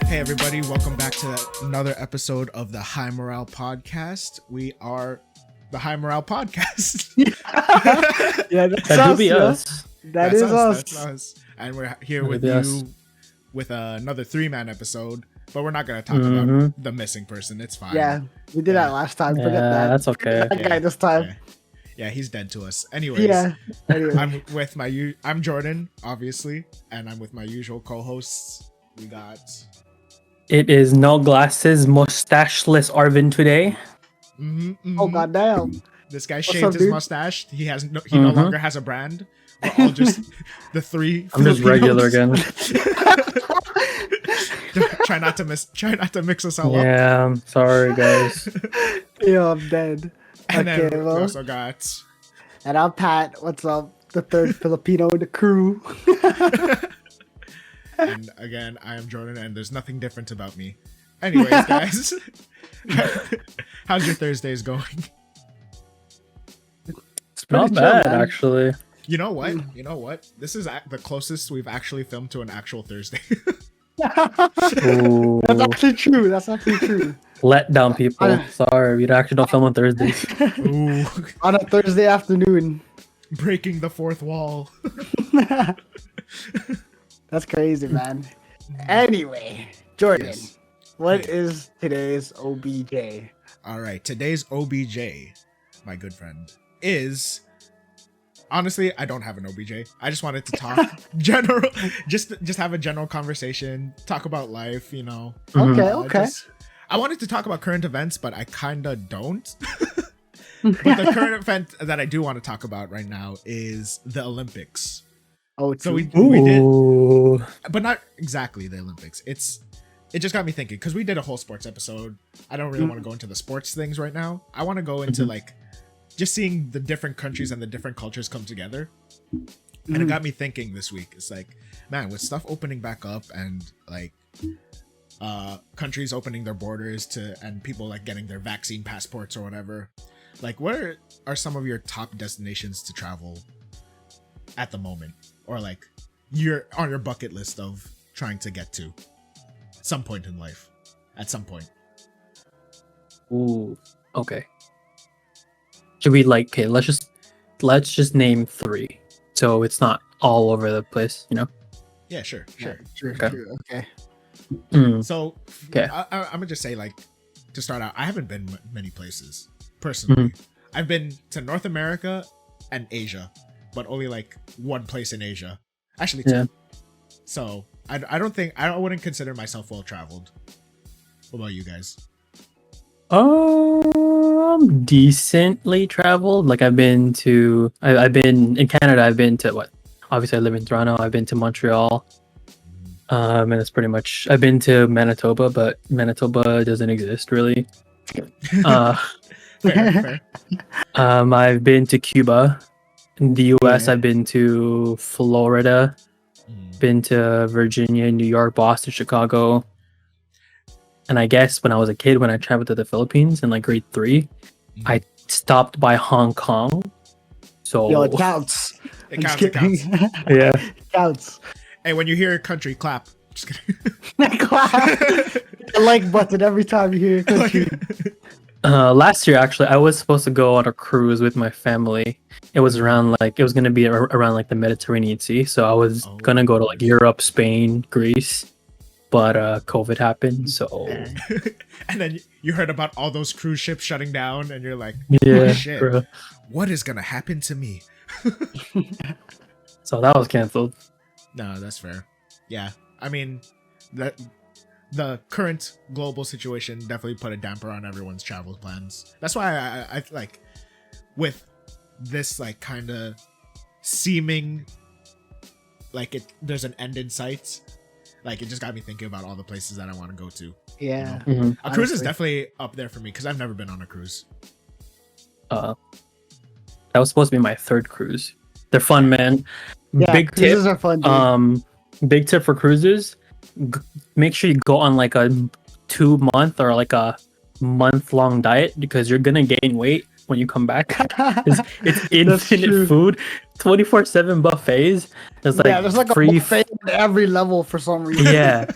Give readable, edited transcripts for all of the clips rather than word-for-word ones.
Hey everybody, welcome back to another episode of the High Morale Podcast. We are the High Morale Podcast. Yeah, that's That us, do be yeah. us. That's us. That's us. And we're here That'd with be you us. with another 3-man episode, but we're not going to talk about the missing person. It's fine. Yeah, we did that last time. Forget Yeah, that. that's okay. That guy this time. Yeah, he's dead to us. Anyways, Yeah. Anyway. I'm with I'm Jordan, obviously, and I'm with my usual co-hosts. We got It is no glasses, mustacheless Arvin today. Oh goddamn. This guy up, shaved his dude? mustache. He no longer has a brand. We're all just the three. I'm just regular Filipinos. again. Try not to mix us all up. Yeah, I'm sorry, guys. Yeah, I'm dead. And then Okay, we well. also got And I'm Pat. What's up? The third Filipino in the crew. and again I am Jordan, and there's nothing different about me. Anyways, guys, how's your Thursdays going? It's Not pretty chill, bad, man. actually. You know what? This is the closest we've actually filmed to an actual Thursday. Ooh. That's actually true. That's actually true. Let down, people. Sorry, we actually don't film on Thursdays. Ooh, On a Thursday afternoon. breaking the fourth wall. That's crazy, man. Anyway, Jordan, Yes. what is today's OBJ? All right, today's OBJ, my good friend, is honestly I don't have an OBJ. I just wanted to talk general, just have a general conversation, talk about life. Mhm. Okay, okay. I wanted to talk about current events, but I kinda don't. But the current event that I do want to talk about right now is the Olympics. Oh, So true. we did, Ooh. but not exactly the Olympics. It just got me thinking because we did a whole sports episode. I don't really want to go into the sports things right now. I want to go into like just seeing the different countries and the different cultures come together. And it got me thinking this week. It's like, man, with stuff opening back up and like countries opening their borders and people like getting their vaccine passports or whatever. Like, what are some of your top destinations to travel at the moment, or like you're on your bucket list of trying to get to some point in life? At some point. Ooh. Okay. Should we okay? Let's just name 3, so it's not all over the place. Yeah, sure. True, Okay. true. Okay. Mm. So, Okay. I'm gonna just say, like, to start out, I haven't been many places personally. I've been to North America and Asia, but only like one place in Asia. Actually, 2. Yeah. So I wouldn't consider myself well traveled. What about you guys? Decently traveled. Like I've been in Canada. I've been to what? Obviously, I live in Toronto. I've been to Montreal. And it's pretty much. I've been to Manitoba, but Manitoba doesn't exist really. Fair. I've been to Cuba. In the U.S., Yeah. I've been to Florida. Been to Virginia, New York, Boston, Chicago. And I guess when I was a kid, when I traveled to the Philippines in like grade 3, I stopped by Hong Kong. So Yo, it counts. It I'm counts. just It counts. kidding. yeah. It counts. Hey, when you hear a country, clap. Just kidding. The like button every time you hear a country. Last year, actually, I was supposed to go on a cruise with my family. It was around gonna be around like the Mediterranean Sea. So I was gonna go to like Europe, Spain, Greece, but COVID happened. So And then you heard about all those cruise ships shutting down, and you're like, yeah, oh, shit. bro. What is gonna happen to me? So that was canceled. No, that's fair. Yeah, I mean, the current global situation definitely put a damper on everyone's travel plans. That's why I like with this like kind of seeming like there's an end in sight. Like, it just got me thinking about all the places that I want to go to. Yeah. Mhm. A cruise is Honestly. definitely up there for me because I've never been on a cruise. That was supposed to be my 3rd cruise. They're fun, man. Yeah, Big tip. cruises are fun, dude. Big tip for cruises: make sure you go on like a 2-month or like a month-long diet because you're gonna gain weight when you come back. It's infinite true. food, 24/7 buffets. There's like Yeah, there's like free a buffet at every level for some reason. yeah,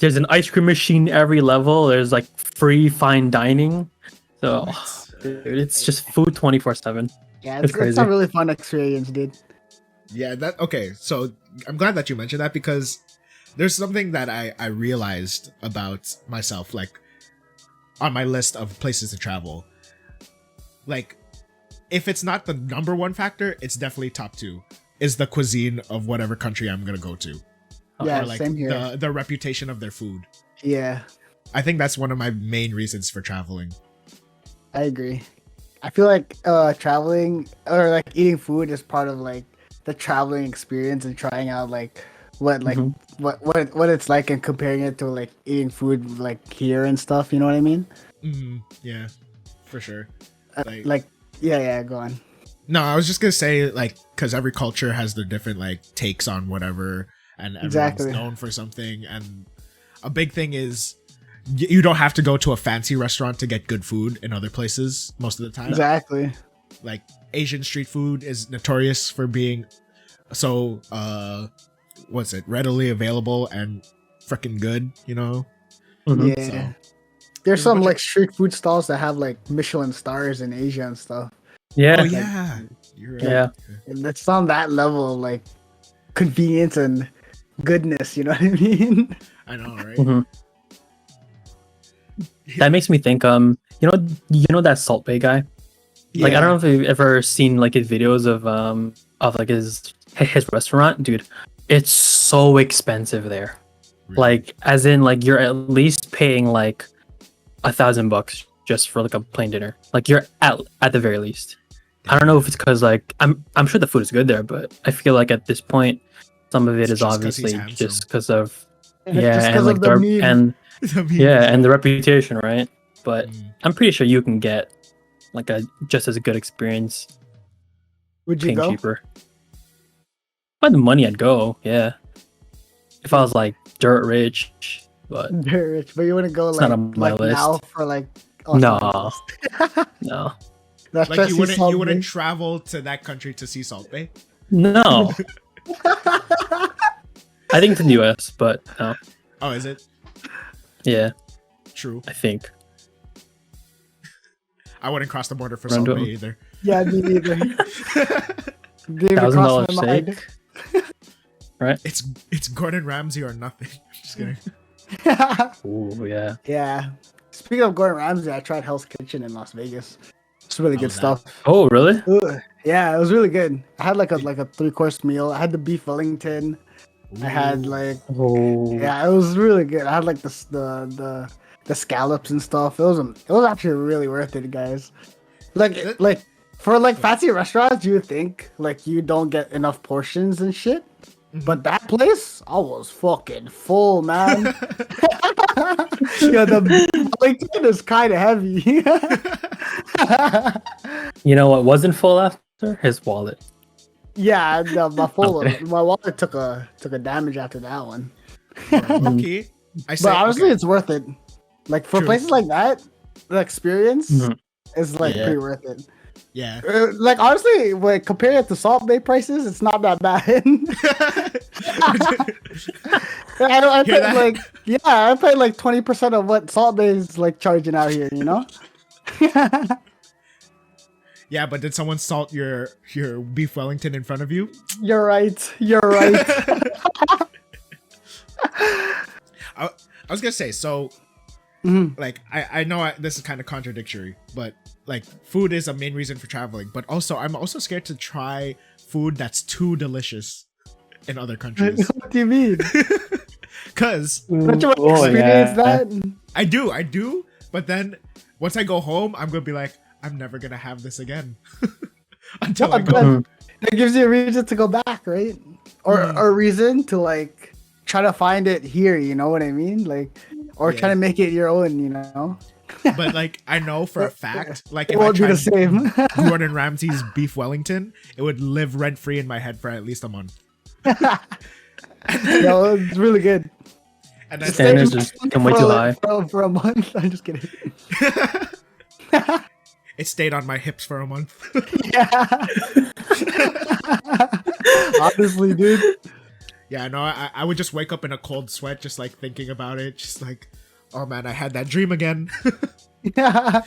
There's an ice cream machine every level. There's like free fine dining. So dude, it's just food 24/7. Yeah, It's it's crazy. a really fun experience, dude. Yeah, that okay. So I'm glad that you mentioned that because there's something that I realized about myself, like on my list of places to travel. Like, if it's not the number one factor, it's definitely top two. Is the cuisine of whatever country I'm gonna go to, Yeah, or like same here. the reputation of their food. Yeah, I think that's one of my main reasons for traveling. I agree. I feel like traveling or like eating food is part of like the traveling experience and trying out like what like Mhm. what it's like and comparing it to like eating food like here and stuff. You know what I mean? Yeah, for sure. Like yeah, go on. No, I was just gonna say, like, because every culture has their different like takes on whatever, and everyone's Exactly. known for something. And a big thing is you don't have to go to a fancy restaurant to get good food in other places most of the time. Exactly. Like Asian street food is notorious for being so what's it, readily available and freaking good, you know? Mhm. Yeah. So There's some bunch like street food stalls that have like Michelin stars in Asia and stuff. Yeah. oh yeah. You're right. Yeah. And it's on that level of like convenience and goodness, you know what I mean? I know, right? Mhm. That makes me think. You know that Salt Bay guy. Like I don't know if you've ever seen like his videos of like his restaurant, dude. It's so expensive there. Really. Like as in like you're at least paying like $1,000 just for like a plain dinner. Like you're at the very least. I don't know if it's because like I'm sure the food is good there, but I feel like at this point some of it It's is just 'cause he's obviously handsome. just because of Just yeah 'cause and like of the meme. and I mean, yeah and the reputation, right? But Mm. I'm pretty sure you can get like a just as good experience Would you paying go? cheaper. If I had the money, I'd go. Yeah. If I was like dirt rich, but Very rich, but you wouldn't go It's like not on my like now list. for like No. no, That's like just you wouldn't Salt you wouldn't Bay. travel to that country to see Salt Bay? no. I think it's in the US, but no. Oh, is it? Yeah, True. I think. I wouldn't cross the border for Random. Salt Bay either. Yeah, me neither. Didn't even cross $1,000 my mind. Right? It's Gordon Ramsay or nothing. Just kidding. Oh yeah. Yeah. Speaking of Gordon Ramsay, I tried Hell's Kitchen in Las Vegas. It's really How good was that? stuff. Oh really? Ugh. Yeah, it was really good. I had like a 3-course meal. I had the beef Wellington. I had Ooh. like Oh yeah, it was really good. I had like the scallops and stuff. It was actually really worth it, guys. Like for like fancy restaurants, you would think like you don't get enough portions and shit. But that place, I was fucking full, man. Yeah, the beef Wellington is kind of heavy. You know what wasn't full after? His wallet. Yeah, my Okay. my wallet took a damage after that one. Okay. I say, But honestly, okay. it's worth it. Like for True. places like that, the experience Mhm. is like Yeah. pretty worth it. Yeah. Like honestly, when comparing it to Salt Bay prices, it's not that bad. I Hear paid that? like I paid like 20% of what Salt Bay is like charging out here. You know? Yeah, but did someone salt your beef Wellington in front of you? You're right. You're right. I was gonna say, so Mhm. like I know this is kind of contradictory, but like food is a main reason for traveling, but also I'm also scared to try food that's too delicious in other countries. What do you mean? Cause Don't you want to Oh, experience yeah. that? I do, but then once I go home, I'm gonna be like, I'm never gonna have this again until I Well, go. but it gives you a reason to go back, right? Or a reason to like try to find it here. You know what I mean? Like, or Yeah. try to make it your own. You know? But like I know for a fact, like It if I won't be the tried same. Gordon Ramsay's beef Wellington, it would live rent free in my head for at least a month. No, it's really good. And then Standards just come way too high. For a month. I'm just kidding. it stayed on my hips for a month. Yeah. Honestly, dude. Yeah, no, I would just wake up in a cold sweat, just like thinking about it, just like, oh man, I had that dream again. Yeah.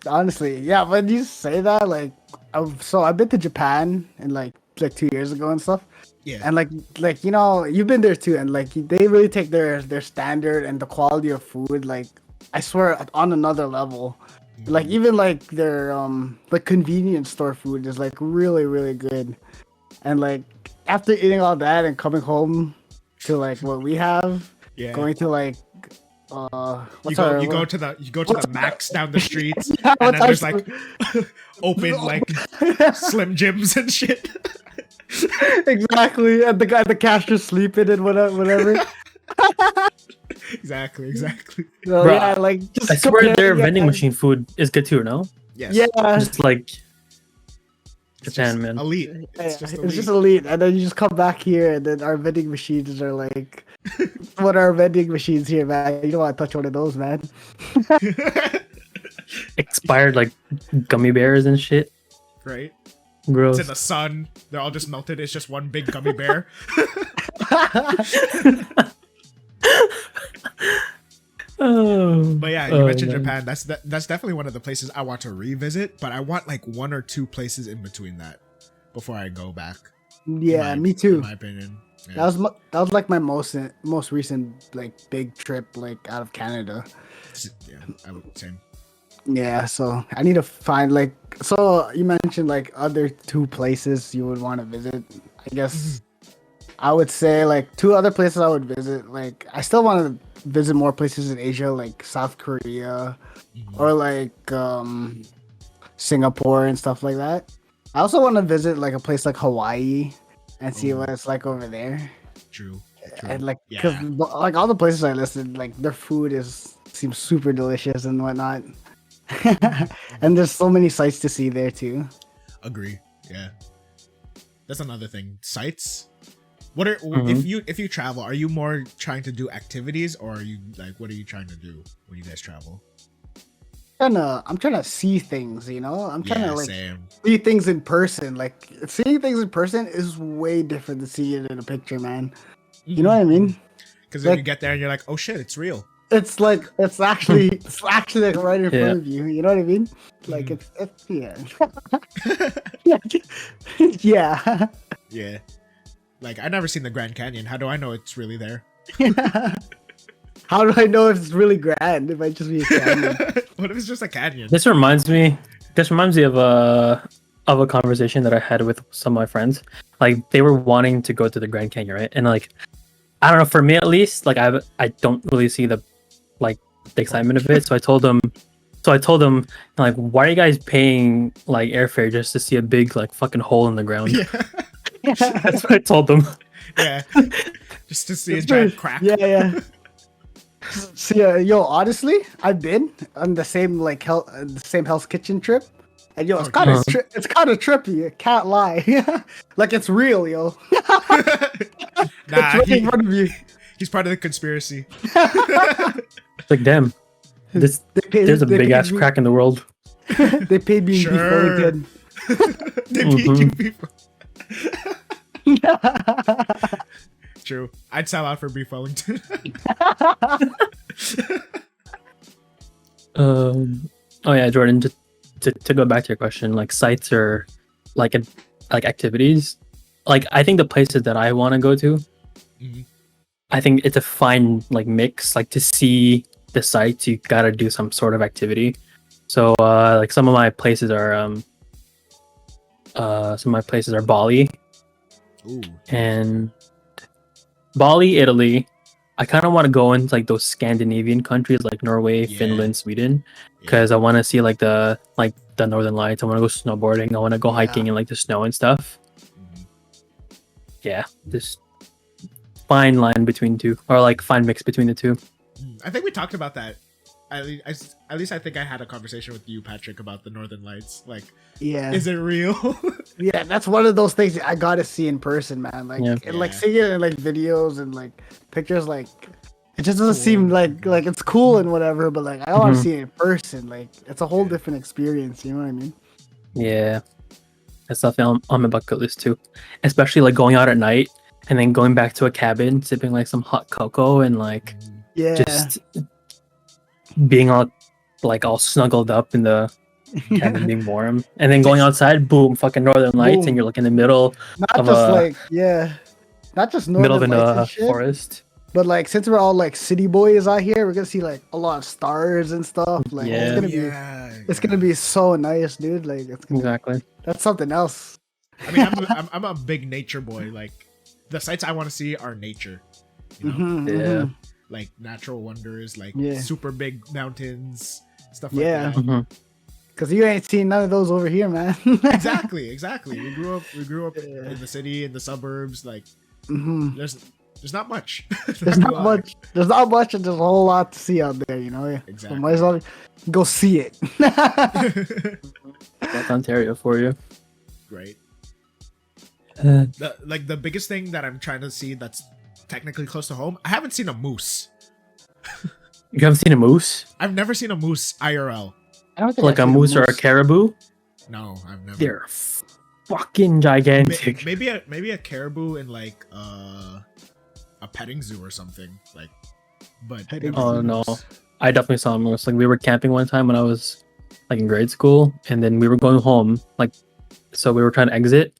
Honestly, yeah. When you say that, like, I've been to Japan and like 2 years ago and stuff. Yeah. And like you know, you've been there too, and like they really take their standard and the quality of food, like I swear, on another level. Like even like their like convenience store food is like really really good. And like after eating all that and coming home to like what we have, Yeah. going to like You go to the Max down the streets, Yeah, and then what's there's our- like open like Slim Jims and shit. exactly, and the guy the cash just sleeping and whatever. Exactly. So Bro, yeah, like just I swear their comparing it, vending like- machine food is good too, no? Yes. Yeah, Just like It's Japan, just man. elite. yeah, It's just elite. it's just elite, and then you just come back here, and then our vending machines are like, what are our vending machines here, man? You don't want to touch one of those, man. Expired like gummy bears and shit. Right. Gross. It's in the sun. They're all just melted. It's just one big gummy bear. Oh. But yeah, you Oh, mentioned man. Japan. That's definitely one of the places I want to revisit. But I want like 1 or 2 places in between that before I go back. Yeah, me In too. my opinion. Yeah. That was like my most recent like big trip like out of Canada. Yeah, I would same. Yeah, so I need to find like, so you mentioned like other 2 places you would want to visit. I guess I would say like 2 other places I would visit. Like I still want to visit more places in Asia, like South Korea or like Singapore and stuff like that. I also want to visit like a place like Hawaii and see what it's like over there. True. And like, cause Yeah. like all the places I listed, like their food seems super delicious and whatnot. And there's so many sights to see there too. Agree. Yeah. That's another thing. Sites. What are Mhm. if you travel, are you more trying to do activities, or are you like, what are you trying to do when you guys travel? I'm trying to see things, you know. I'm trying to like Same. see things in person. Like seeing things in person is way different than seeing it in a picture, man. You know what I mean? Because then Like- you get there and you're like, oh shit, it's real. It's like it's actually like right in Yeah. front of you. You know what I mean? Like Mhm. it's yeah. Yeah. Yeah. Like, I never seen the Grand Canyon. How do I know it's really there? How do I know if it's really grand? It might just be a canyon. What if it's just a canyon? This reminds me of a conversation that I had with some of my friends. Like they were wanting to go to the Grand Canyon, right? And like I don't know, for me at least, like I don't really see the excitement of it. So I told them like, why are you guys paying like airfare just to see a big like fucking hole in the ground? Yeah. That's what I told them. Yeah. Just to see a It's giant true. crack. Yeah. See, yo, honestly, I've been on the same like the same Hell's Kitchen trip, and yo, it's Oh, kind of nice. it's kind of trippy. I can't lie. Like it's real, yo. Nah, It's right in front of you. he's part of the conspiracy. It's like, damn, there's a they big paid ass me- crack in the world. They paid me in beef Sure. Wellington. They beat you Mhm. people. True. I'd sell out for beef Wellington. Oh yeah, Jordan. To go back to your question, like sites or like activities, like I think the places that I want to go to, Mhm. I think it's a fine like mix. Like to see the sites, you gotta do some sort of activity. So like some of my places are Bali Ooh. and Bali, Italy. I kind of want to go into like those Scandinavian countries like Norway, Yeah. Finland, Sweden, because I want to see like the Northern Lights. I want to go snowboarding. I want to go Yeah. hiking in like the snow and stuff. Mhm. Yeah, this fine line between two, or like fine mix between the two. I think we talked about that. At least I think I had a conversation with you, Patrick, about the Northern Lights. Like, Yeah, is it real? yeah, that's one of those things I gotta see in person, man. Like, Yeah. and like Yeah. seeing it in like videos and like pictures, like it just doesn't Cool. seem like it's cool and whatever. But like, I want to Mhm. see it in person. Like, it's a whole Yeah. different experience. You know what I mean? Yeah, That's something on my bucket list too. Especially like going out at night and then going back to a cabin, sipping like some hot cocoa and like Yeah. just being all snuggled up in the cabin, being warm, and then going outside, boom, fucking northern lights, Boom. and you're like in the middle Not of just a like not just middle of northern lights and shit, forest. but like since we're all like city boys out here, we're gonna see like a lot of stars and stuff. Like Yeah. it's gonna be so nice, dude. Like Exactly. that's something else. I mean, I'm a big nature boy. Like the sights I want to see are nature. You know? Mhm, Yeah. Like natural wonders, like Yeah. super big mountains, stuff Yeah. like that. Mhm. Cause you ain't seen none of those over here, man. Exactly. We grew up Yeah. in the city, in the suburbs. Like Mhm. there's not much. There's not much. There's not much, and there's a whole lot to see out there. You know. So Exactly. might as well go see it. That's Ontario for you. Right. Uh, The biggest thing that I'm trying to see that's technically close to home. I haven't seen a moose. you haven't seen a moose? I've never seen a moose IRL. I don't think Like I've a seen moose or a caribou? No, I've never. They're fucking gigantic. Maybe a caribou in like a petting zoo or something. Like, but Petting never Oh, seen a no. moose. I definitely saw a moose. Like we were camping one time when I was like in grade school, and then we were going home. Like, so we were trying to exit.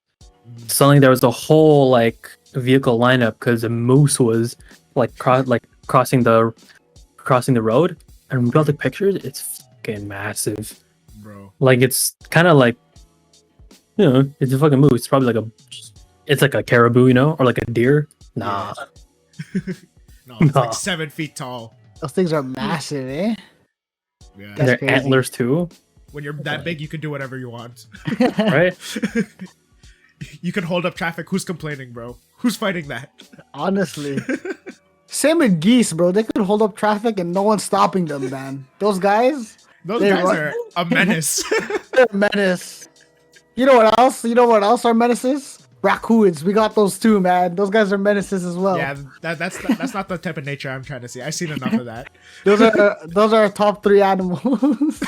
Suddenly there was a whole like vehicle lineup because a moose was like crossing the road, and we all took pictures. It's fucking massive. Bro. Like it's kind of like, it's a fucking moose. It's probably it's like a caribou, or like a deer. Nah. No, it's No. like 7 feet tall. Those things are massive, eh? Yeah. And That's they're crazy. antlers too, When you're that big, you can do whatever you want. right? You can hold up traffic. Who's complaining, bro? Who's fighting that? Honestly. Same with geese, bro. They could hold up traffic and no one's stopping them, man. Those guys, Those They guys run- are a menace. they're a menace. You know what else? You know what else are menaces? Raccoons. We got those too, man. Those guys are menaces as well. Yeah, that's not the type of nature I'm trying to see. I've seen enough of that. Those are our top 3 animals.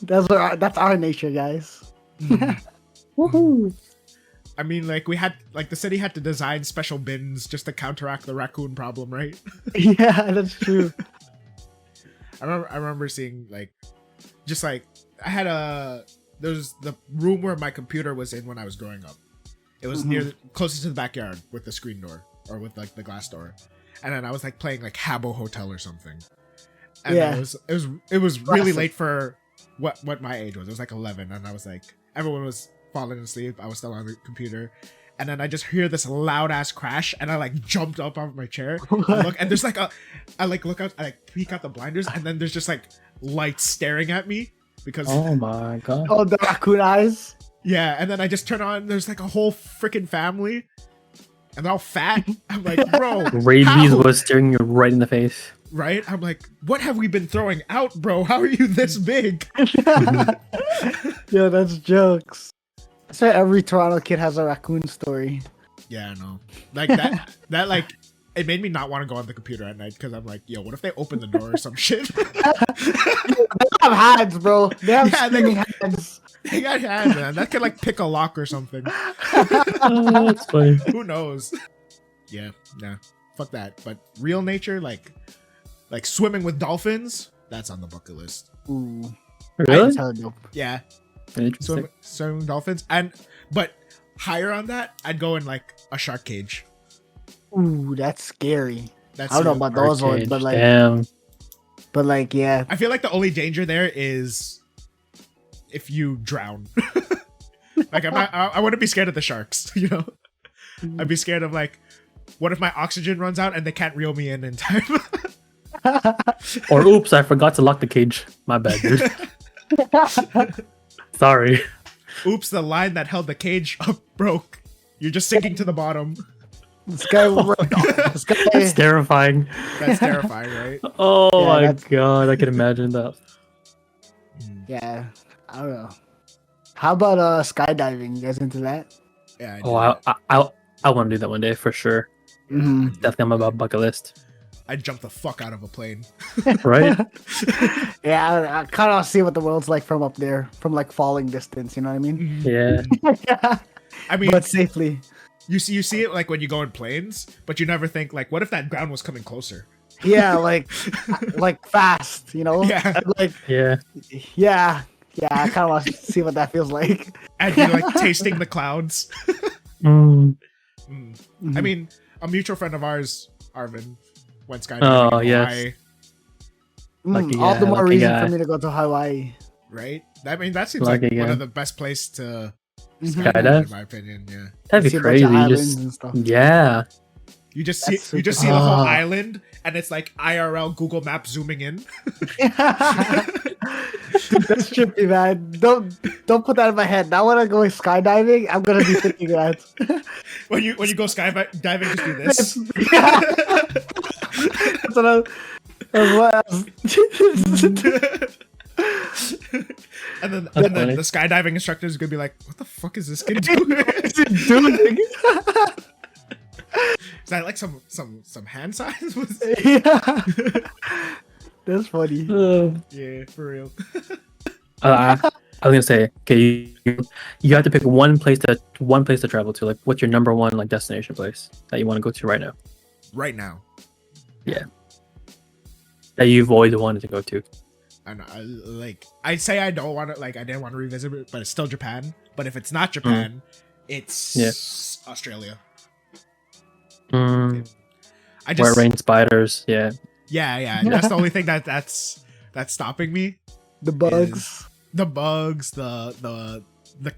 That's our nature, guys. Woohoo! I mean, like the city had to design special bins just to counteract the raccoon problem, right? Yeah, that's true. I remember seeing there's the room where my computer was in when I was growing up. It was closest to the backyard with the screen door or with like the glass door, and then I was like playing like Habbo Hotel or something. And Yeah. it was really Classic. late for what my age was. It was like 11, and I was like, everyone was falling asleep. I was still on the computer, and then I just hear this loud ass crash, and I like jumped up off my chair. I look, and there's like I look out, I like peek out the blinders, and then there's just like lights staring at me because Oh my god. Oh, the raccoon eyes. yeah, and then I just turn on. There's like a whole freaking family, and they're all fat. I'm like, bro, Rabies how? was staring you right in the face. Right? I'm like, what have we been throwing out, bro? How are you this big? Yo, that's jokes. That's why every Toronto kid has a raccoon story. Yeah, I know. Like that like it made me not want to go on the computer at night because I'm like, yo, what if they open the door or some shit? They have hands, bro. They have Yeah, they- screaming hands. They got hands, man. That could like pick a lock or something. Oh, that's funny. Who knows? Yeah, nah. Fuck that. But real nature, like swimming with dolphins, that's on the bucket list. Ooh, Really? that's hella dope. Yeah. Interesting. Swimming with dolphins. But higher on that, I'd go in like a shark cage. Ooh, that's scary. That's I don't know real- about those ones, Arcade. but like, Damn. yeah. I feel like the only danger there is if you drown. Like I wouldn't be scared of the sharks, you know? I'd be scared of like, what if my oxygen runs out and they can't reel me in time? Or oops, I forgot to lock the cage. My bad, dude. Sorry. Oops, the line that held the cage up broke. You're just sinking to the bottom. This guy, this guy, That's terrifying. That's terrifying, right? Oh Yeah, my that's- god, I can imagine that. yeah, I don't know. How about skydiving? You guys into that? Yeah. Oh, I want to do that one day for sure. Mm-hmm. Definitely on my bucket list. I'd jump the fuck out of a plane. Right? Yeah, I kind of see what the world's like from up there, from like falling distance. You know what I mean? Yeah. I mean, But safely. you see it like when you go in planes, but you never think like, what if that ground was coming closer? Yeah, like fast. You know? Yeah. And, like Yeah. yeah. I kind of want to see what that feels like. And you're like tasting the clouds. Mm. I mean, a mutual friend of ours, Arvin, went skydiving Oh, in yes. Hawaii, Lucky All the guy, more lucky reason guy. for me to go to Hawaii. right? I mean, that seems like Lucky one guy. of the best places to Mhm. Skydive? in my opinion. Yeah, That'd See be a bunch of crazy. You islands just, and stuff. yeah. you just That's see the super whole cool. island, and it's like IRL Google Maps zooming in. Dude, that's trippy, man. Don't put that in my head. Now when I go skydiving, I'm gonna be thinking that. when you go skydiving, just do this. That's what And then funny. the skydiving instructor is gonna be like, "What the fuck is this kid doing? What's it doing? Is that like some hand signs?" Yeah. That's funny. Yeah, for real. I was gonna say, okay, you have to pick one place to travel to. Like, what's your number one like destination place that you want to go to right now? Right now, That you've always wanted to go to. I know. I say I don't want to. Like, I didn't want to revisit it, but it's still Japan. But if it's not Japan, it's Australia. Mm, I where just it rains spiders. Yeah. yeah. That's the only thing that's stopping me. The bugs. The bugs, the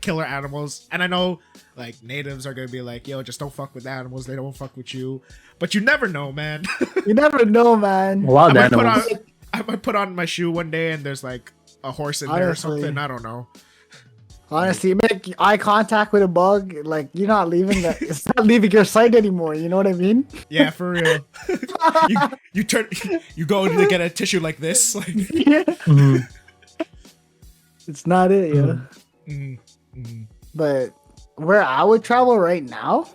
killer animals. And I know like natives are gonna be like, yo, just don't fuck with animals, they don't fuck with you. But you never know, man. You never know, man. Wild animals. I might put on my shoe one day and there's like a horse in there or Honestly. something. I don't know. Honestly, you make eye contact with a bug, like you're not leaving that. It's not leaving your sight anymore. You know what I mean? Yeah, for real. you go to get a tissue like this. Like, Yeah. Mhm. It's not it, yeah. But where I would travel right now,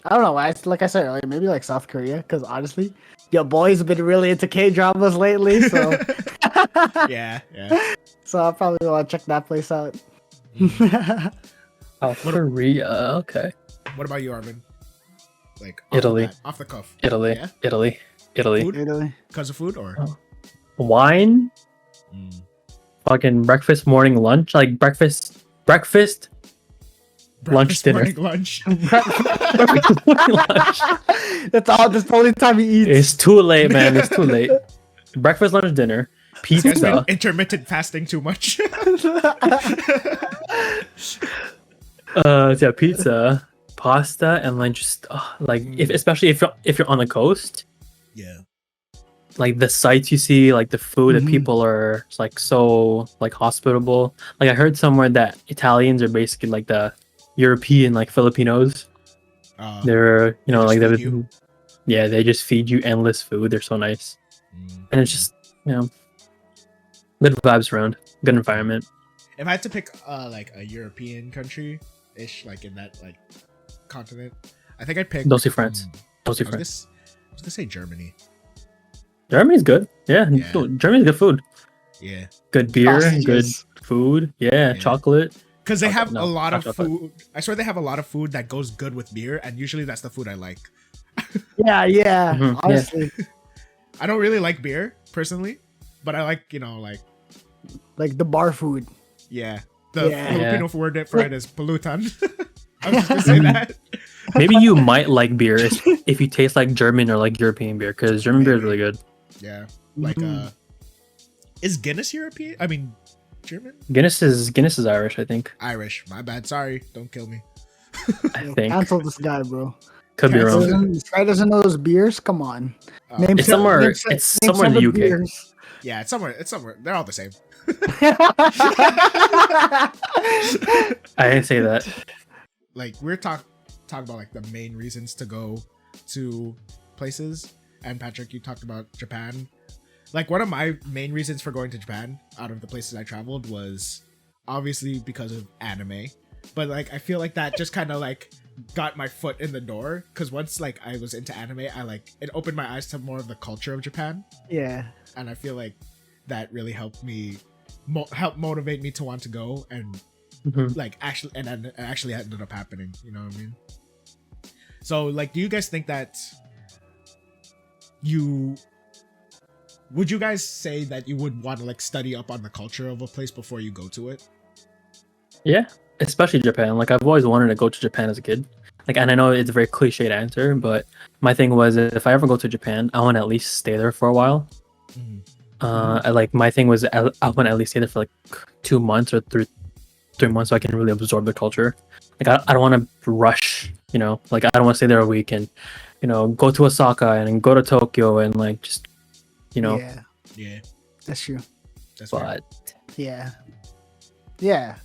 I don't know. Like I said earlier, maybe like South Korea, because honestly, your boys have been really into K dramas lately, so yeah. so I probably want to check that place out. South Korea. Okay. What about you, Arvin? Like Italy. Off the cuff. Italy. Yeah? Food? Italy. Because of food or Wine. Fucking breakfast, morning, lunch. Like breakfast, lunch, dinner. morning, lunch. Breakfast, morning, lunch. That's the only time he eats. It's too late, man. It's too late. Breakfast, lunch, dinner. This guy's been Pizza. intermittent fasting too much. Yeah, pizza, pasta, and like just especially if you're on the coast, Yeah. like the sights you see, like the food, the people are like so like hospitable. Like I heard somewhere that Italians are basically like the European like Filipinos. They're like feed they're you. yeah, they just feed you endless food. They're so nice, and it's just good vibes around, good environment. If I had to pick like a European country ish, like in that like continent, I think I'd pick Don't see France. Don't I see was France. gonna say Germany. Germany's good. Yeah, Yeah. Germany's good food. Yeah. Good beer, Sausages. good food. Yeah, Yeah. chocolate. Because they Chocolate, have no, a lot not of chocolate. food. I swear they have a lot of food that goes good with beer, and usually that's the food I like. Yeah. Mhm, yeah. Honestly, I don't really like beer personally, but I like like the bar food. yeah. The Yeah. Filipino word for it is pulutan. I was just gonna say that. Maybe you might like beer if you taste like German or like European beer, because German beer is really good. Yeah. Like is Guinness European? I mean German? Guinness is Irish, I think. Irish. My bad. Sorry. Don't kill me. I think Cancel this guy, bro. could be Cancel. wrong. This guy doesn't know those beers. Come on. Name It's some- somewhere. name some- It's name somewhere in some the of UK. beers. Yeah, it's somewhere. They're all the same. I didn't say that. Like we're talking about like the main reasons to go to places, and Patrick, you talked about Japan. Like one of my main reasons for going to Japan out of the places I traveled was obviously because of anime, but like I feel like that just kind of like got my foot in the door, because once like I was into anime, I like it opened my eyes to more of the culture of Japan, Yeah. and I feel like that really helped me help motivate me to want to go, and like actually and actually ended up happening, you know what I mean? So like, do you guys think that would you guys say that you would want to like study up on the culture of a place before you go to it? Yeah, especially Japan. Like I've always wanted to go to Japan as a kid. Like, and I know it's a very cliched answer, but my thing was if I ever go to Japan, I want to at least stay there for a while. Like my thing was I want to at least stay there for like 2 months or 3 months so I can really absorb the culture. Like I don't want to rush, you know. Like I don't want to stay there a week and, you know, go to Osaka and go to Tokyo and like just, you know. Yeah, That's true. that's right. But Yeah. Yeah.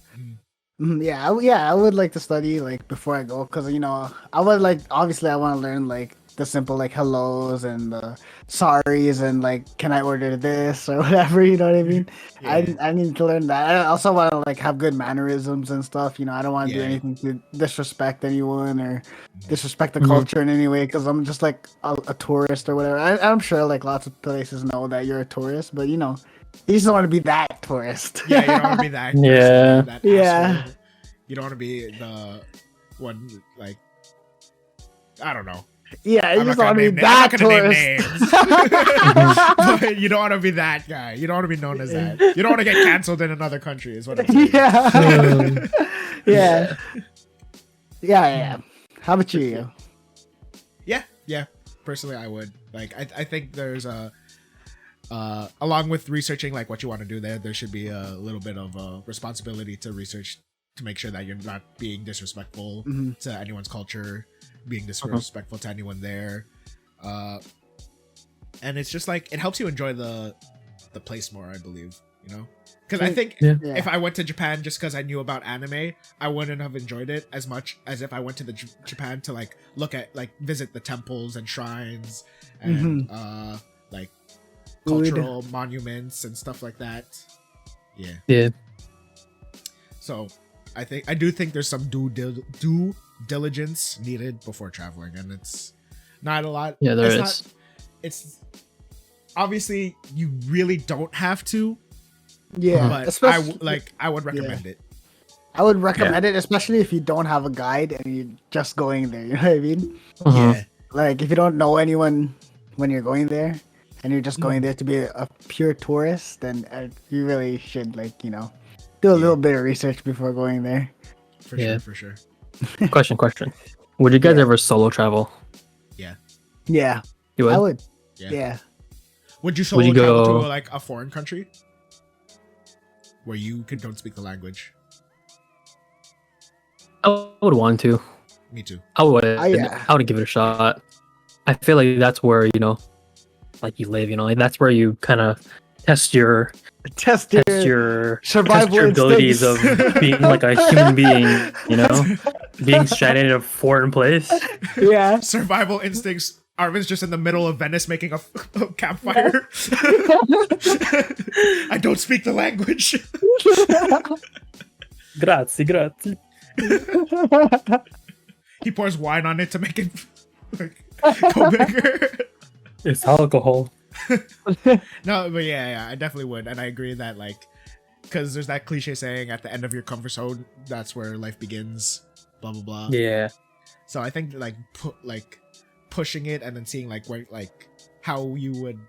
Yeah, I would like to study like before I go, because you know I would like, obviously I want to learn like the simple like hellos and sorries and like can I order this or whatever, you know what I mean? I need to learn that. I also want to like have good mannerisms and stuff, you know. I don't want to do anything to disrespect anyone or disrespect the culture in any way, because I'm just like a tourist or whatever. I'm sure like lots of places know that you're a tourist, but you know, you just don't want to be that tourist. Yeah, you don't want to be that. Yeah. That Yeah. asshole. You don't want to be the one like, I don't know. Yeah, you I'm just not want to gonna be name- I'm that not gonna name tourist. names. But you don't want to be that guy. You don't want to be known as that. You don't want to get canceled in another country, is what I'm saying. Yeah. Yeah. Yeah. How about you? Yeah. Personally, I would. Like, I think there's along with researching like what you want to do there should be a little bit of a responsibility to research to make sure that you're not being disrespectful to anyone's culture, being disrespectful to anyone there. And it's just like, it helps you enjoy the place more, I believe, you know? Because I think if I went to Japan just because I knew about anime, I wouldn't have enjoyed it as much as if I went to the Japan to like look at like visit the temples and shrines and like cultural monuments and stuff like that. Yeah. So I do think there's some due diligence needed before traveling, and it's not a lot. Yeah, there is. It's obviously you really don't have to. Yeah, but I would recommend it. I would recommend it, especially if you don't have a guide and you're just going there. You know what I mean? Yeah. Like if you don't know anyone when you're going there, and you're just going there to be a pure tourist, then you really should like, you know, do a little bit of research before going there. For sure. Question. Would you guys ever solo travel? Yeah. You would? I would. Yeah. Yeah. Would you solo travel to like a foreign country where you don't speak the language? I would want to. Me too. I would give it a shot. I feel like that's where, you know, like you live, you know, like that's where you kind of test your survival abilities of being like a human being, you know, being stranded in a foreign place. Yeah. Survival instincts. Arvin's just in the middle of Venice making a campfire. I don't speak the language. Grazie. He pours wine on it to make it like, go bigger. It's alcohol. No, but yeah, I definitely would, and I agree that like, because there's that cliche saying, at the end of your comfort zone, that's where life begins. Blah blah blah. Yeah. So I think like pushing it and then seeing like where like how you would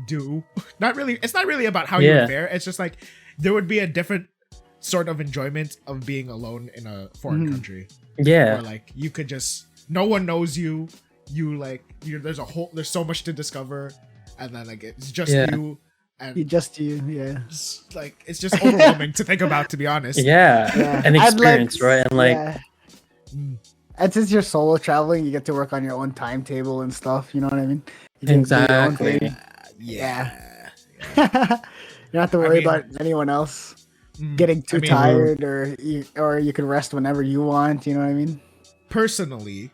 do. It's not really about how you would fare. It's just like there would be a different sort of enjoyment of being alone in a foreign country. Yeah. Where like you could just, no one knows you. There's so much to discover, and then like it's just you and you. Yeah. It's just overwhelming to think about, to be honest. Yeah. An experience, right? And like and since you're solo traveling, you get to work on your own timetable and stuff, you know what I mean? You can do your own exactly. thing. Yeah. You don't have to worry about anyone else getting too tired, or you can rest whenever you want, you know what I mean? Personally,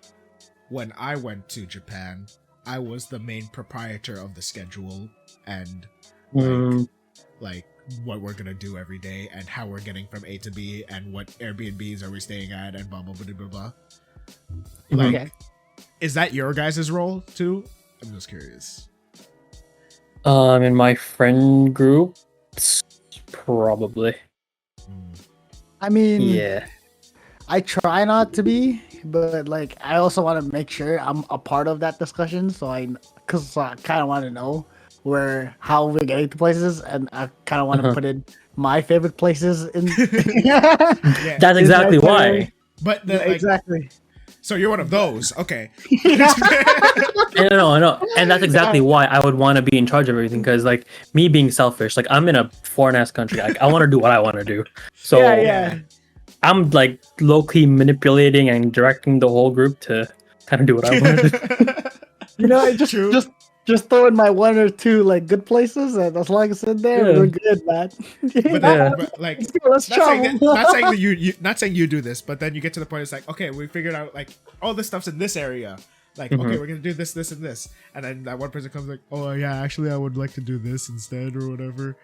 when I went to Japan, I was the main proprietor of the schedule and like what we're gonna do every day and how we're getting from A to B and what Airbnbs are we staying at and blah blah blah blah blah. Like, Okay. is that your guys' role too? I'm just curious. In my friend group, probably. I mean, Yeah. I try not to be, but like I also want to make sure I'm a part of that discussion. Because I kind of want to know how we're getting to places, and I kind of want to Uh-huh. put in my favorite places in. Yeah, That's exactly why. but the, like, exactly. so you're one of those. Okay. I know, and that's exactly why I would want to be in charge of everything. Because like me being selfish, like I'm in a foreign ass country, like I want to do what I want to do. So Yeah. I'm like low key manipulating and directing the whole group to kind of do what I want to do. You know, I True. just throw in my one or two like good places, and as long as it's in there, Yeah. we're good, man. But Yeah. but like, Let's not saying travel. that not saying you do this, but then you get to the point. It's like, okay, we figured out like all this stuff's in this area. Like, Mhm. okay, we're gonna do this, this, and this, and then that one person comes like, oh yeah, actually, I would like to do this instead or whatever.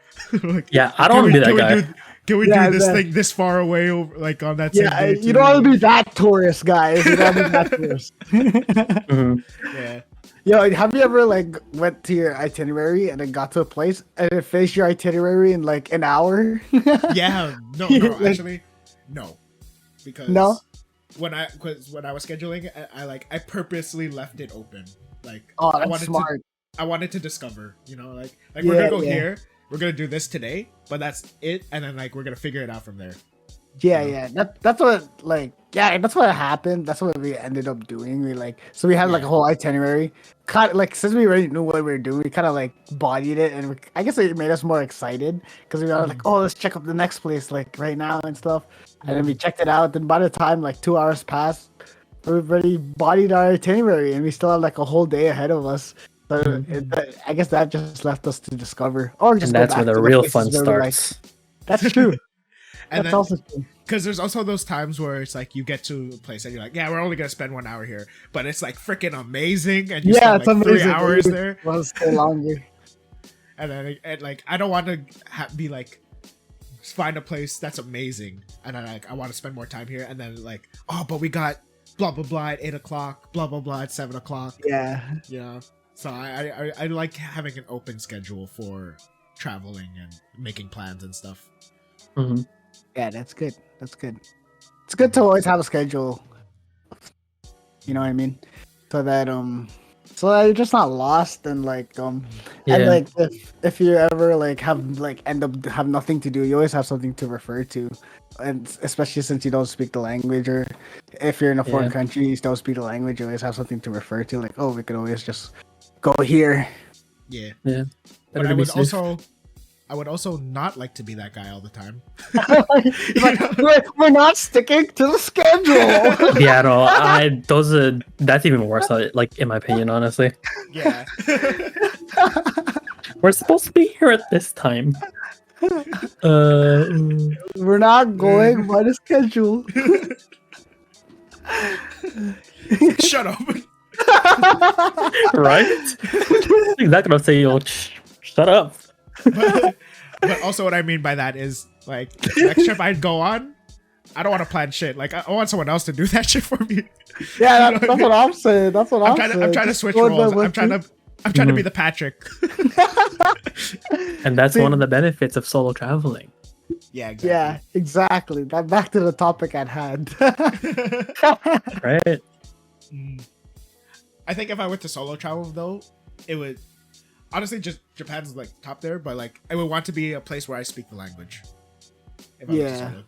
Like, Yeah, I don't want to be that can we guy. can we Yeah, do this exactly. thing this far away, over, like on that same Yeah, day? you don't want to be that tourist, guys. You don't want to be that tourist. Mhm. Yeah. Yo, have you ever like went to your itinerary and then got to a place and it finished your itinerary in like an hour? Yeah. No. Like- Actually, no. Because No? when I was scheduling, I purposely left it open. Like, Oh, I that's wanted smart. I wanted to discover, you know, like we're Yeah, gonna go yeah. here, we're gonna do this today, but that's it, and then like we're gonna figure it out from there. Yeah. That's what happened. That's what we ended up doing. We had like a whole itinerary. Kind of like since we already knew what we were doing, we kind of like bodied it, and I guess it made us more excited because we were like, oh, let's check up the next place like right now and stuff. And then we checked it out. Then by the time like 2 hours passed, we already bodied our itinerary, and we still have like a whole day ahead of us. So I guess that just left us to discover, or just And go that's back where the to real places fun where we like. starts. That's true. And That's then also true. because there's also those times where it's like you get to a place and you're like, yeah, we're only gonna spend 1 hour here, but it's like freaking amazing, and you Yeah, spend it's like 3 amazing. hours there, Well, stay longer. and then like I don't want to be like find a place that's amazing, and then like I want to spend more time here, and then like, oh, but we got blah blah blah at 8 o'clock, blah blah blah at 7 o'clock. Yeah. You know, so I like having an open schedule for traveling and making plans and stuff. Mhm. Yeah, that's good. That's good. It's good to always have a schedule. You know what I mean? So that you're just not lost and and Yeah. like if you ever like end up have nothing to do, you always have something to refer to. And especially since you don't speak the language, or if you're in a foreign Yeah. country, you don't speak the language, you always have something to refer to. Like, oh, we could always just go here. Yeah. Yeah. But Better to be safe. I would also not like to be that guy all the time. It's like, we're not sticking to the schedule. Yeah, no, that's even worse. Like in my opinion, honestly, Yeah. we're supposed to be here at this time. We're not going by the schedule. Shut up. Right? Exactly what I'm saying. Yo, shut up. But also what I mean by that is like next trip I'd go on, I don't want to plan shit. Like I want someone else to do that shit for me. Yeah, that's what I'm saying. That's what I'm saying. I'm trying to Just switch going by roles. what I'm trying you- to be the Patrick. And that's See- one of the benefits of solo traveling. Yeah, exactly. Yeah, exactly. Back to the topic at hand. Right? I think if I went to solo travel though, it would honestly just Japan's like top there, but like I would want to be a place where I speak the language. If I went to Yeah. solo.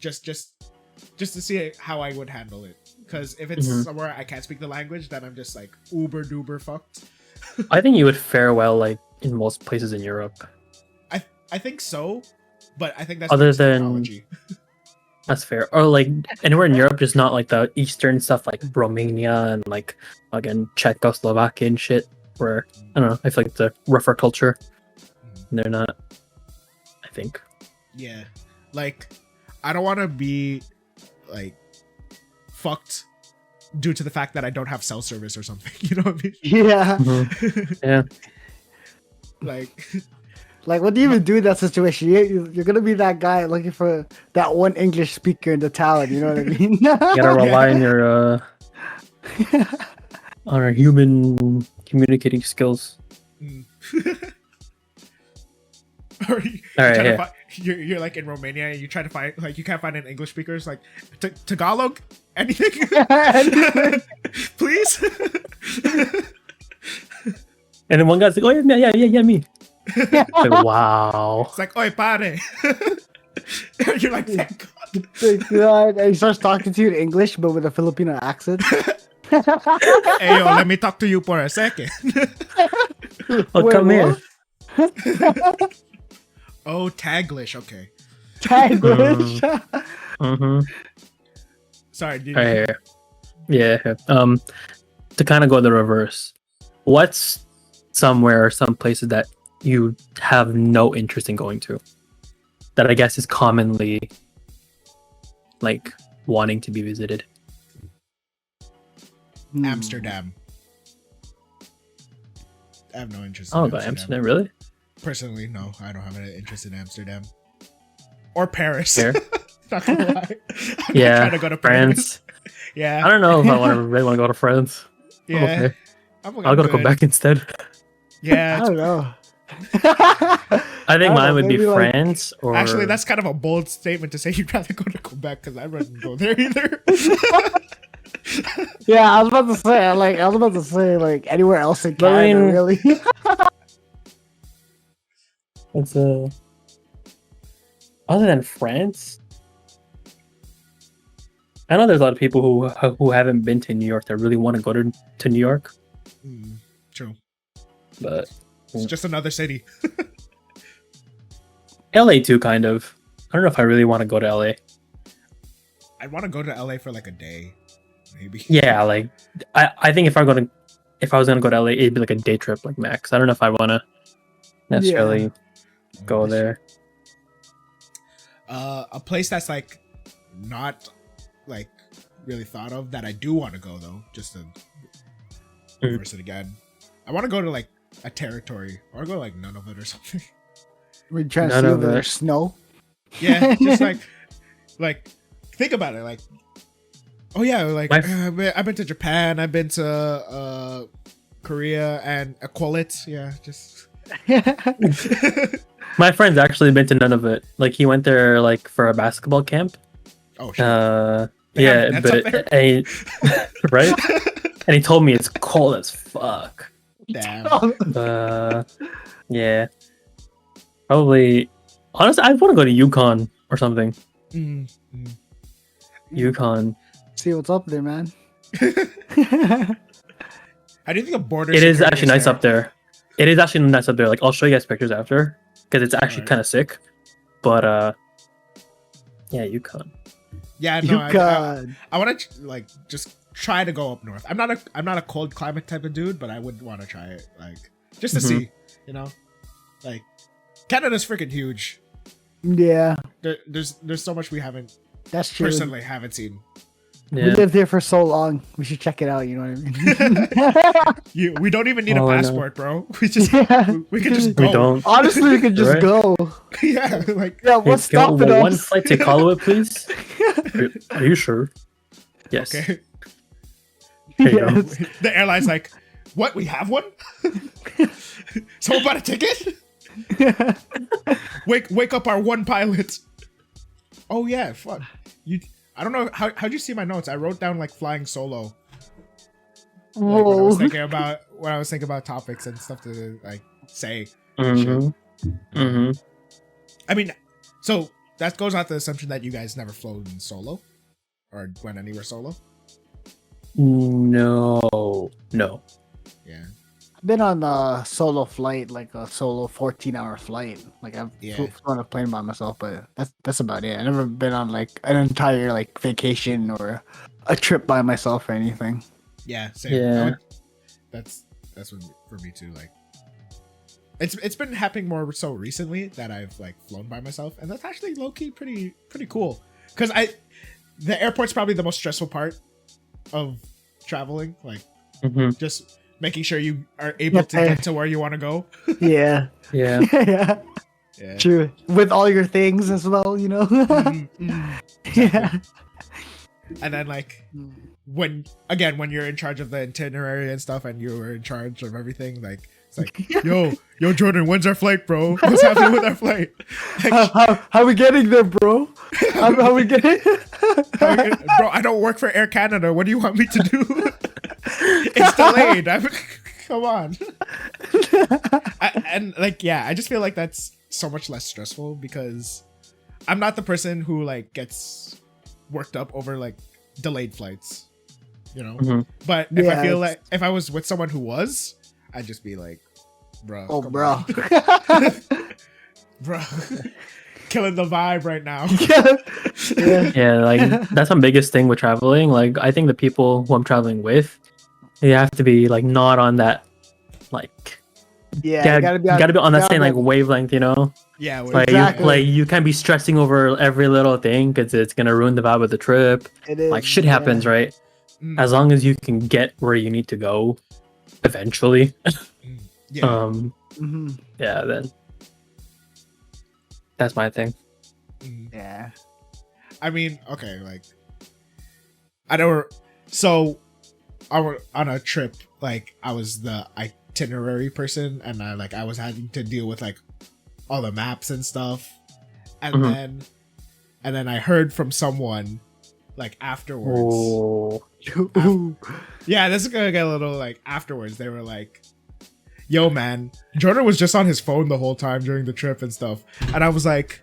Just to see how I would handle it. Because if it's Mhm. somewhere I can't speak the language, then I'm just like uber duper fucked. I think you would fare well like in most places in Europe. I think so, but I think that's Other because of than- technology. That's fair. Or like anywhere in Europe, just not like the eastern stuff like Romania and like again Czechoslovakia and shit. Where I don't know, I feel like it's a rougher culture. And they're not. I think. Yeah, like I don't want to be like fucked due to the fact that I don't have cell service or something. You know what I mean? Yeah. Mhm. Yeah. Like, Like, what do you even do in that situation? You're gonna be that guy looking for that one English speaker in the town. You know what I mean? You gotta rely on your on our human communicating skills. Mm. Or you All right, try to yeah. find, you're like in Romania and you try to find like you can't find an English speaker. It's like Tagalog, anything, please. And then one guy's like, "Oh yeah, me." Like, wow. It's like, oi, pare. And you're like, thank God. God, and he starts talking to you in English, but with a Filipino accent. Hey, yo, let me talk to you for a second. Oh, Wait, come here. what? Oh, Taglish. Okay. Taglish. Mm-hmm. Sorry, dude. Right here. Yeah. To kind of go the reverse, what's somewhere or some places that you have no interest in going to? That I guess is commonly like wanting to be visited. Amsterdam. I have no interest in Oh, but Amsterdam, really? Personally, no. I don't have any interest in Amsterdam. Or Paris. Fair. Not gonna lie. I'm not Yeah. trying to go to France. Yeah. I don't know if I really want to go to France. Yeah. Okay. I'm I'll go to good. Quebec instead. Yeah. I don't know. I think mine would be maybe, like- France or Actually, that's kind of a bold statement to say you'd rather go to Quebec because I wouldn't go there either. Yeah, I was about to say, like anywhere else in But I Canada, mean- really. it's other than France. I know there's a lot of people who haven't been to New York that really want to go to New York, True. but It's just another city. LA too, kind of. I don't know if I really want to go to LA. I'd want to go to LA for like a day, maybe. Yeah, like I think if I was gonna go to LA, it'd be like a day trip, like max. I don't know if I want to necessarily go there. A place that's like not like really thought of that I do want to go though, just to reverse it again. I want to go to like a territory or go like Nunavut or something. We're trying to None see of if it. there's snow. Yeah, just like think about it. Like, oh yeah, like I've been to Japan, I've been to Korea and Aqualit. Yeah, just My friend's actually been to none of it. Like he went there like for a basketball camp. oh shit. They Yeah, have nets up there? but right? And he told me it's cold as fuck. Damn. Yeah. Probably. Honestly, I want to go to Yukon or something. Mm. Yukon. See what's up there, man. How do you think a border? It is security actually nice up there. It is actually nice up there. Like I'll show you guys pictures after because it's actually Alright. kind of sick. But yeah, Yukon. Yeah, no, Yukon. I want to like just try to go up north. I'm not a cold climate type of dude, but I would want to try it, like just to see, you know, like Canada's freaking huge. Yeah, There's so much we haven't that's true. personally haven't seen. We Yeah. lived here for so long. We should check it out. You know what I mean? We don't even need Oh, a I know. passport, bro. We just Yeah. we can just go. We don't. Honestly, we could just Right? go. Yeah, like Yeah, what's Can we stopping go one us? flight to Kahlua, please? Are you sure? Yes. okay. There you go. Yes. The airline's like, what? We have one? Someone bought a ticket? Wake up our one pilot. Oh yeah, fuck. I don't know how'd you see my notes? I wrote down like flying solo. Like, when I was Whoa. thinking about topics and stuff to like say. Mm-hmm. I mean, so that goes out the assumption that you guys never flown solo or went anywhere solo. No. Yeah. I've been on a solo flight, like a solo 14-hour flight. Like I've Yeah. flown on a plane by myself, but that's about it. I've never been on like an entire like vacation or a trip by myself or anything. Yeah. Same. Yeah. That's what for me too. Like, it's been happening more so recently that I've like flown by myself, and that's actually low key pretty cool. Because the airport's probably the most stressful part of traveling. Like, just making sure you are able to get to where you want to go. Yeah. Yeah. Yeah. Yeah. True. With all your things as well, you know. Mm, mm. Yeah. And then like when you're in charge of the itinerary and stuff, and you were in charge of everything, like it's like, yo, Jordan, when's our flight, bro? What's happening with our flight? Like, how we getting there, bro? How we getting? Bro, I don't work for Air Canada. What do you want me to do? It's delayed. Come on. I just feel like that's so much less stressful because I'm not the person who like gets worked up over like delayed flights, you know. Mm-hmm. But if I feel like if I was with someone who was, I'd just be like, bro, bro, bro, killing the vibe right now. Yeah, like that's the biggest thing with traveling. Like I think the people who I'm traveling with, you have to be like not on that, like you gotta be on that same like wavelength, you know. Yeah, like exactly. you can't be stressing over every little thing because it's gonna ruin the vibe of the trip. It is, like shit happens, right? As long as you can get where you need to go, eventually. Yeah. Yeah, then that's my thing. Yeah. I mean, okay, like I don't. So, on a trip, like I was the itinerary person, and I was having to deal with like all the maps and stuff, and then I heard from someone like afterwards. Yeah, this is gonna get a little like afterwards. They were like, "Yo, man, Jordan was just on his phone the whole time during the trip and stuff," and I was like,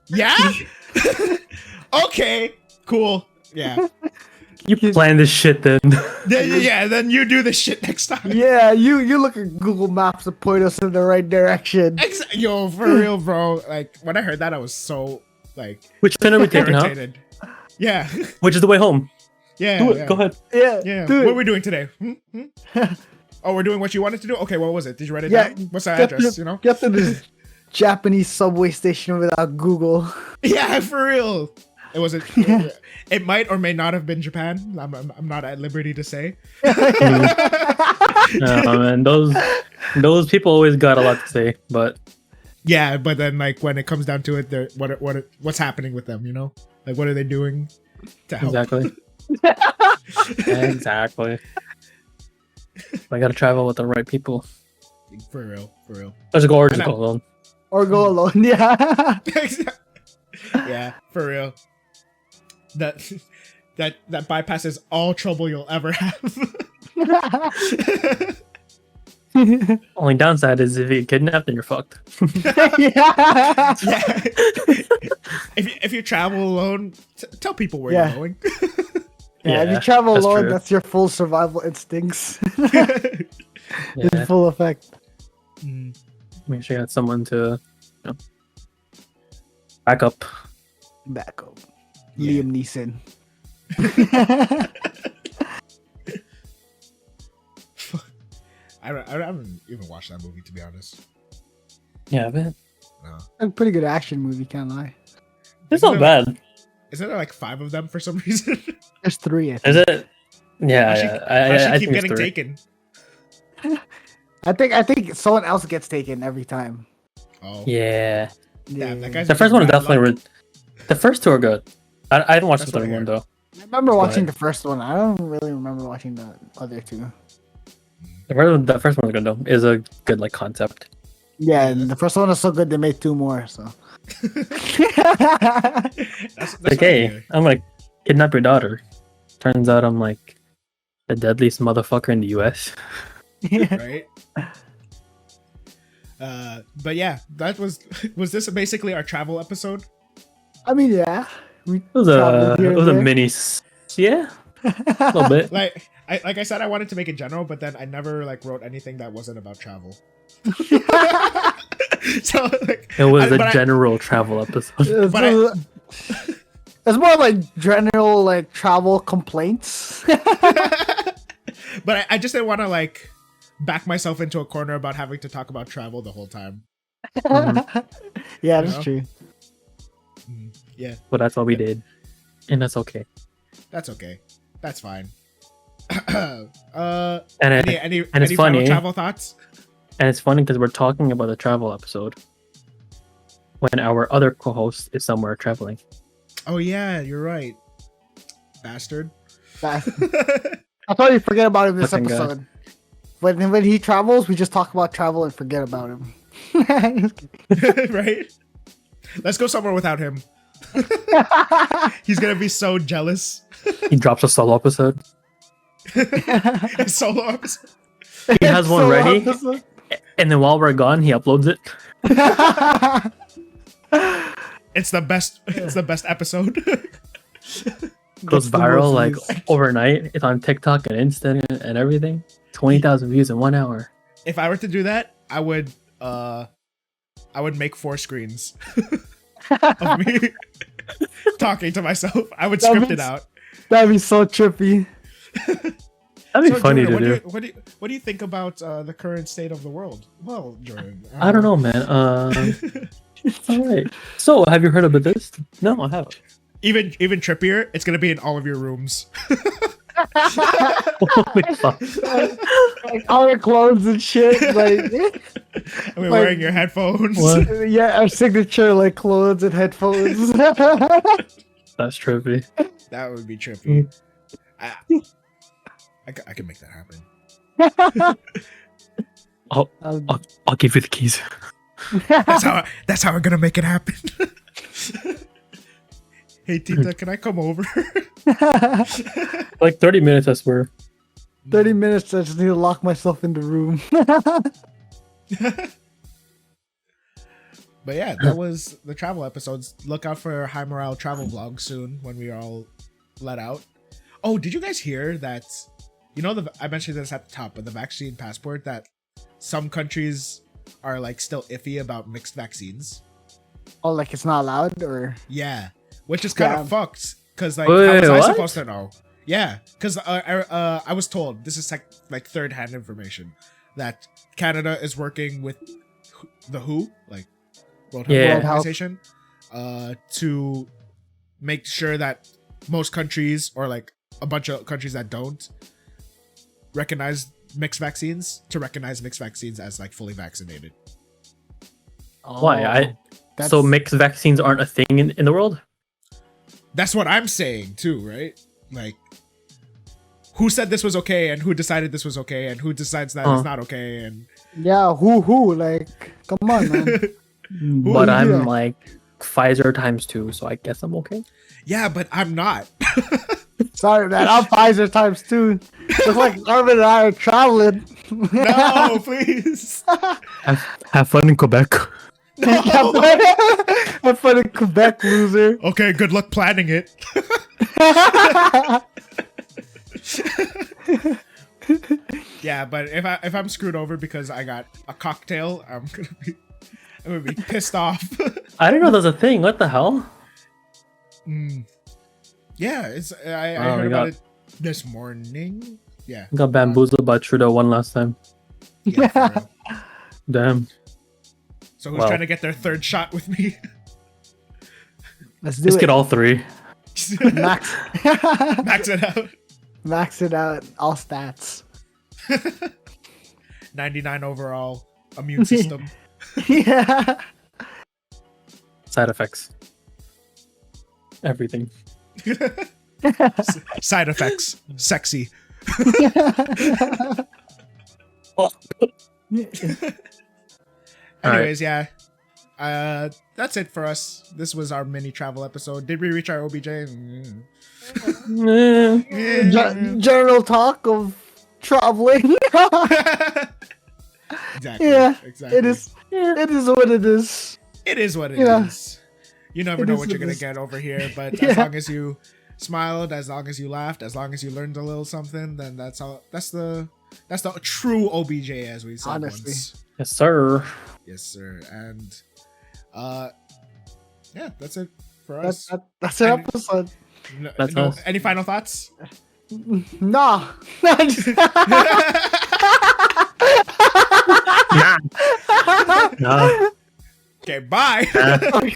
"Yeah, okay, cool, yeah." You plan this shit then. Yeah, then you do this shit next time. Yeah, you look at Google Maps to point us in the right direction. Yo, for real, bro. Like when I heard that, I was so like, which train are we taking, huh? irritated. Yeah. Which is the way home? Yeah. Do it. Yeah. Go ahead. Yeah. do What it. are we doing today? Oh, we're doing what you wanted to do? Okay, what was it? Did you write it down? What's the address, you know? Get to this Japanese subway station without Google. Yeah, for real. It wasn't. It might or may not have been Japan. I'm not at liberty to say. Man, those people always got a lot to say, but yeah, but then like when it comes down to it, they're what's happening with them? You know, like what are they doing to help? Exactly. I gotta travel with the right people. For real. Let's go or just go alone. Or go alone. Yeah. Yeah, for real. That bypasses all trouble you'll ever have. Only downside is if you get kidnapped, then you're fucked. Yeah. If you travel alone, tell people where you're going. Yeah, if you travel that's alone, true. that's your full survival instincts in Yeah. full effect. Make sure you got someone to back up. Back up. Yeah. Liam Neeson. I haven't even watched that movie, to be honest. Yeah, man. No. A pretty good action movie, can't lie. It's not bad. Isn't there like 5 of them for some reason? There's 3. Is it? Yeah, I I keep think it's getting 3. taken. I think someone else gets taken every time. Oh. Yeah. Damn, that guy's The first one is bad definitely. luck. The first 2 are good. I didn't watch That's the what I third one heard. though. I remember watching But- the first one. I don't really remember watching the other 2. The first one is good though. Is a good like concept. Yeah, and the first one was so good they made 2 more. So. That's Like, what I hey, hear. I'm like kidnap your daughter. Turns out I'm like the deadliest motherfucker in the U.S. Right? But yeah, that was this basically our travel episode? I mean, yeah. It was a mini. Yeah, a little bit. Like I said, I wanted to make it general, but then I never like wrote anything that wasn't about travel. So like, It was but a general travel episode. But It's more like general like travel complaints. but I just didn't want to like back myself into a corner about having to talk about travel the whole time. Yeah, You that's know? true. Yeah, But that's all we did, and that's okay. that's okay. That's fine. And Any it's final funny. travel thoughts? And it's funny because we're talking about a travel episode when our other co-host is somewhere traveling. Oh yeah, you're right. bastard. I thought you forget about him this Fucking guy. episode. When he travels, we just talk about travel and forget about him. Right? Let's go somewhere without him. He's gonna be so jealous. He drops a solo episode. Solo episode. He has one So ready, episode. and then while we're gone, he uploads it. It's the best. It's the best episode. Goes That's the viral most like views. overnight. It's on TikTok and Insta and everything. 20,000 views in 1 hour. If I were to do that, I would make 4 screens of me talking to myself. I would script it out. That'd be so trippy. That'd be So, funny Jordan, to do. what do you think about the current state of the world? Well, Jordan, I don't know, man. All right. So, have you heard about this? No, I haven't. Even trippier, it's gonna be in all of your rooms. Holy fuck. Like all your clothes and shit. Like, I mean, Like- wearing your headphones. What? yeah, our signature like clothes and headphones. That's trippy. That would be trippy. I can make that happen. I'll give you the keys. That's how we're gonna make it happen. Hey Tita, can I come over? Like 30 minutes, I swear. 30 minutes, I just need to lock myself in the room. But yeah, that was the travel episodes. Look out for High Morale travel vlog soon when we are all let out. Oh, did you guys hear that? You know, I mentioned this at the top, but the vaccine passport, that some countries are like still iffy about mixed vaccines. Oh, like it's not allowed, or Yeah, which is kind Yeah. of fucked. Cause like, Wait, how was I what? supposed to know? Yeah, cause I was told, this is like third hand information, that Canada is working with the WHO, like World Health Yeah. Organization, to make sure that most countries, or like a bunch of countries that don't recognize mixed vaccines, to recognize mixed vaccines as like fully vaccinated. Why? That's- So mixed vaccines aren't a thing in the world? That's what I'm saying too, right? Like, who said this was okay, and who decided this was okay, and who decides that it's not okay, and yeah, who? Like, come on, man. But Yeah. I'm like Pfizer times 2, so I guess I'm okay. yeah, but I'm not. Sorry, man. I'm Pfizer times 2. Just like Armin and I are traveling. No, please. Have fun in Quebec. No. I'm from the Quebec, loser. Okay, good luck planning it. Yeah, but if I'm screwed over because I got a cocktail, I'm gonna be pissed off. I didn't know there's a thing. What the hell? Yeah, it's I Oh, heard we about got- it this morning. Yeah. Got bamboozled by Trudeau one last time. Yeah, for real. Damn. So who's Well. trying to get their third shot with me? Let's do Let's it. get all 3. Max. Max it out. Max it out. All stats. 99 overall immune system. Yeah. Side effects. Everything. Side effects. Sexy. Anyways, yeah. That's it for us. This was our mini travel episode. Did we reach our OBJ? General talk of traveling. Exactly. Yeah, Exactly. it is. It is what it is. It is what it Yeah. is. You never It know is what you're what gonna it is. get over here, but Yeah. as long as you smiled, as long as you laughed, as long as you learned a little something, then that's all. That's the true OBJ, as we said Honestly. once. Yes, sir. Yes, sir. And yeah, that's it for That's us. that's an And- episode. That's No, us. any final thoughts? Nah. Nah. Okay, bye. Okay.